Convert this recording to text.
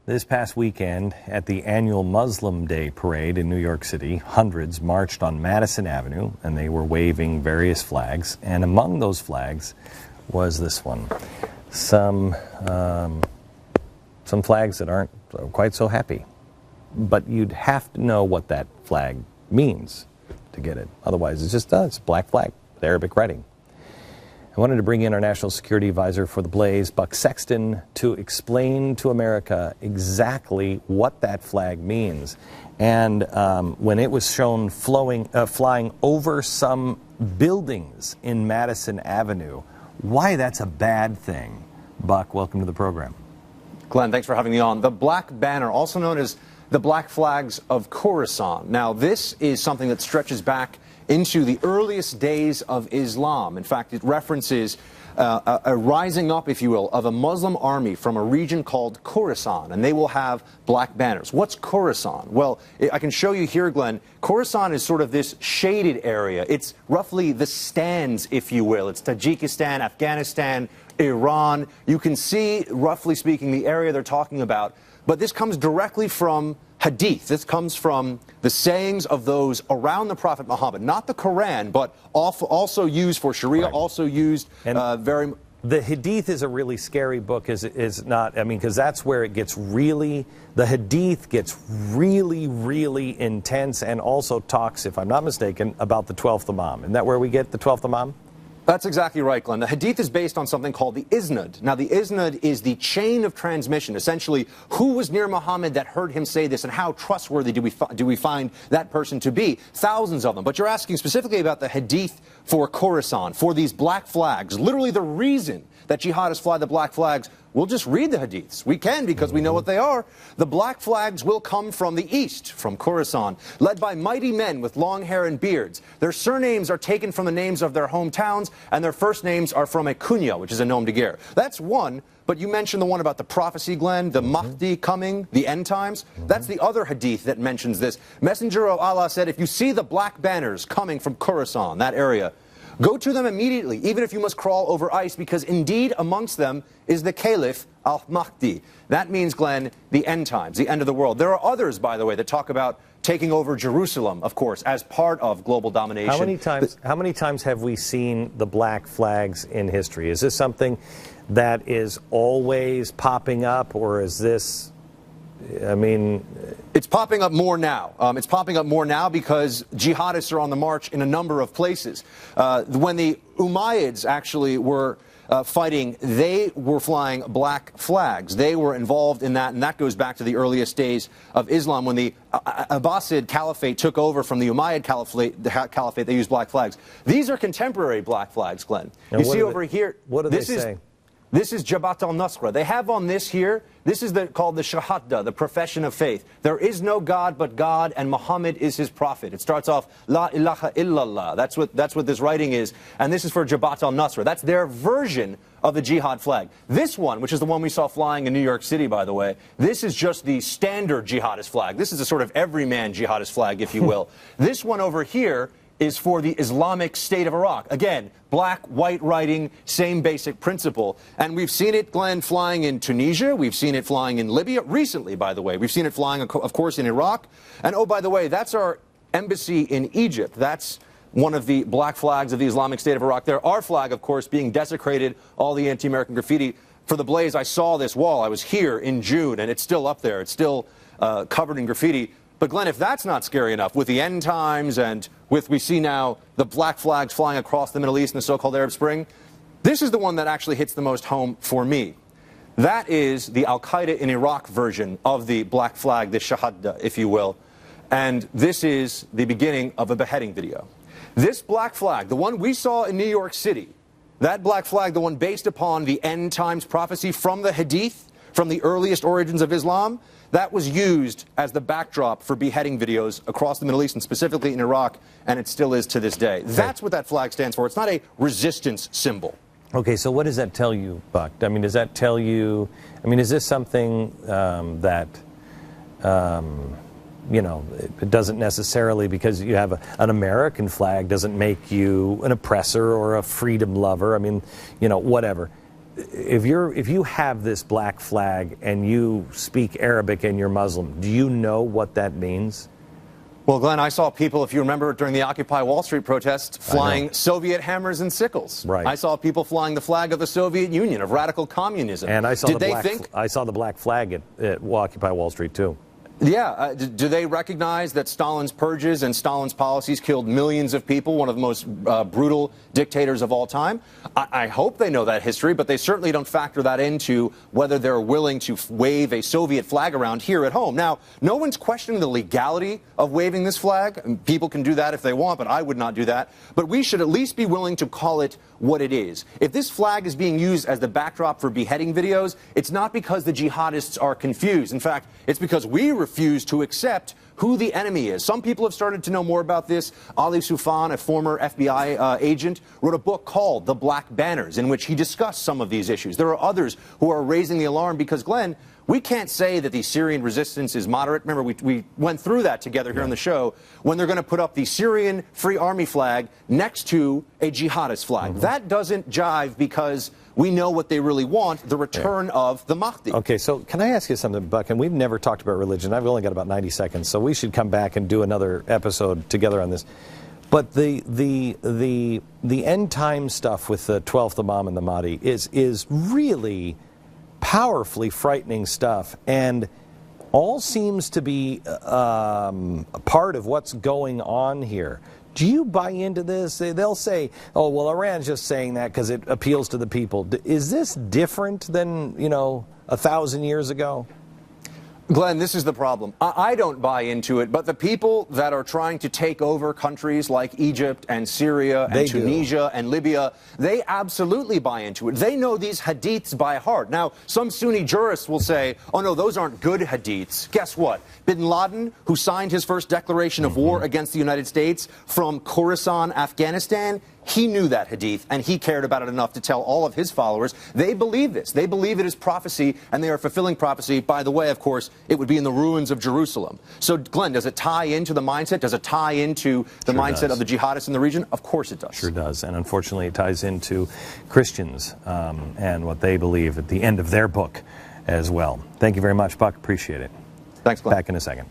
This past weekend at the annual Muslim Day parade in New York City, hundreds marched on Madison Avenue and they were waving various flags. And among those flags was this one. Some flags that aren't quite so happy. But you'd have to know what that flag means to get it. Otherwise, it's just it's a black flag with Arabic writing. I wanted to bring in our National Security Advisor for The Blaze, Buck Sexton, to explain to America exactly what that flag means. And when it was shown flying over some buildings in Madison Avenue, why that's a bad thing. Buck, welcome to the program. Glenn, thanks for having me on. The black banner, also known as the black flags of Khorasan. Now, this is something that stretches back into the earliest days of Islam. In fact, it references a rising up, if you will, of a Muslim army from a region called Khorasan, and they will have black banners. What's Khorasan? Well, I can show you here, Glenn. Khorasan is sort of this shaded area. It's roughly the stands, if you will. It's Tajikistan, Afghanistan, Iran. You can see, roughly speaking, the area they're talking about. But this comes directly from Hadith. This comes from the sayings of those around the Prophet Muhammad, not the Quran, but also used for Sharia, right. Also used very. The Hadith is a really scary book, is not, I mean, because that's where it gets really, the Hadith gets really, really intense and also talks, if I'm not mistaken, about the 12th Imam. Isn't that where we get the 12th Imam? That's exactly right, Glenn. The Hadith is based on something called the Isnad. Now, the Isnad is the chain of transmission. Essentially, who was near Muhammad that heard him say this, and how trustworthy do we find that person to be? Thousands of them. But you're asking specifically about the Hadith for Khorasan, for these black flags. Literally the reason that jihadists fly the black flags. We'll just read the Hadiths. We can because we know what they are. The black flags will come from the east, from Khorasan, led by mighty men with long hair and beards. Their surnames are taken from the names of their hometowns, and their first names are from a kunya, which is a nom de guerre. That's one, but you mentioned the one about the prophecy, Glenn, the Mahdi coming, the end times. That's the other Hadith that mentions this. Messenger of Allah said, if you see the black banners coming from Khorasan, that area, go to them immediately, even if you must crawl over ice, because indeed amongst them is the Caliph al-Mahdi. That means, Glenn, the end times, the end of the world. There are others, by the way, that talk about taking over Jerusalem, of course, as part of global domination. How many times have we seen the black flags in history? Is this something that is always popping up, or is this, I mean, it's popping up more now. It's popping up more now because jihadists are on the march in a number of places. When the Umayyads actually were fighting, they were flying black flags. They were involved in that, and that goes back to the earliest days of Islam. When the Abbasid Caliphate took over from the Umayyad Caliphate, they used black flags. These are contemporary black flags, Glenn. You see over here. What do they say? This is Jabat al-Nusra. They have on this here, this is called the Shahada, the profession of faith. There is no God but God, and Muhammad is his prophet. It starts off, La ilaha illallah. That's what this writing is. And this is for Jabat al-Nusra. That's their version of the jihad flag. This one, which is the one we saw flying in New York City, by the way, this is just the standard jihadist flag. This is a sort of everyman jihadist flag, if you will. This one over here is for the Islamic State of Iraq. Again, black, white writing, same basic principle. And we've seen it, Glenn, flying in Tunisia. We've seen it flying in Libya, recently, by the way. We've seen it flying, of course, in Iraq. And, oh, by the way, that's our embassy in Egypt. That's one of the black flags of the Islamic State of Iraq there. Our flag, of course, being desecrated, all the anti-American graffiti. For the Blaze, I saw this wall. I was here in June, and it's still up there. It's still covered in graffiti. But, Glenn, if that's not scary enough, with the end times and with, we see now, the black flags flying across the Middle East in the so-called Arab Spring, this is the one that actually hits the most home for me. That is the Al-Qaeda in Iraq version of the black flag, the Shahada, if you will. And this is the beginning of a beheading video. This black flag, the one we saw in New York City, that black flag, the one based upon the end times prophecy from the Hadith, from the earliest origins of Islam, that was used as the backdrop for beheading videos across the Middle East and specifically in Iraq, and it still is to this day. That's what that flag stands for. It's not a resistance symbol. Okay, so what does that tell you, Buck? I mean, does that tell you, I mean, is this something that, you know, it doesn't necessarily, because you have an American flag, doesn't make you an oppressor or a freedom lover. I mean, you know, whatever. if you have this black flag and you speak Arabic and you're Muslim, do you know what that means? Well, Glenn, I saw people, if you remember, during the Occupy Wall Street protests, flying Soviet hammers and sickles. Right. I saw people flying the flag of the Soviet Union, of radical communism. And I saw I saw the black flag at Occupy Wall Street too. Yeah. Do they recognize that Stalin's purges and Stalin's policies killed millions of people, one of the most brutal dictators of all time? I hope they know that history, but they certainly don't factor that into whether they're willing to wave a Soviet flag around here at home. Now, no one's questioning the legality of waving this flag. People can do that if they want, but I would not do that. But we should at least be willing to call it what it is. If this flag is being used as the backdrop for beheading videos, it's not because the jihadists are confused. In fact, it's because we refuse to accept who the enemy is. Some people have started to know more about this. Ali Soufan, a former FBI agent, wrote a book called The Black Banners, in which he discussed some of these issues. There are others who are raising the alarm because, Glenn, we can't say that the Syrian resistance is moderate. Remember, we went through that together here on the show, when they're going to put up the Syrian Free Army flag next to a jihadist flag. That doesn't jive because we know what they really want, the return of the Mahdi. Okay, so can I ask you something, Buck? And we've never talked about religion. I've only got about 90 seconds, so we should come back and do another episode together on this. But the end time stuff with the 12th Imam and the Mahdi is really powerfully frightening stuff, and all seems to be a part of what's going on here. Do you buy into this? They'll say, oh, well, Iran's just saying that because it appeals to the people. Is this different than, 1,000 years ago? Glenn, this is the problem. I don't buy into it, but the people that are trying to take over countries like Egypt and Syria and Tunisia and Libya, they absolutely buy into it. They know these hadiths by heart. Now, some Sunni jurists will say, oh, no, those aren't good hadiths. Guess what? Bin Laden, who signed his first declaration of war against the United States from Khorasan, Afghanistan, he knew that hadith, and he cared about it enough to tell all of his followers. They believe this. They believe it is prophecy, and they are fulfilling prophecy. By the way, of course, it would be in the ruins of Jerusalem. So, Glenn, does it tie into the mindset? Does it tie into the mindset of the jihadists in the region? Of course it does. Sure does. And unfortunately, it ties into Christians and what they believe at the end of their book as well. Thank you very much, Buck. Appreciate it. Thanks, Glenn. Back in a second.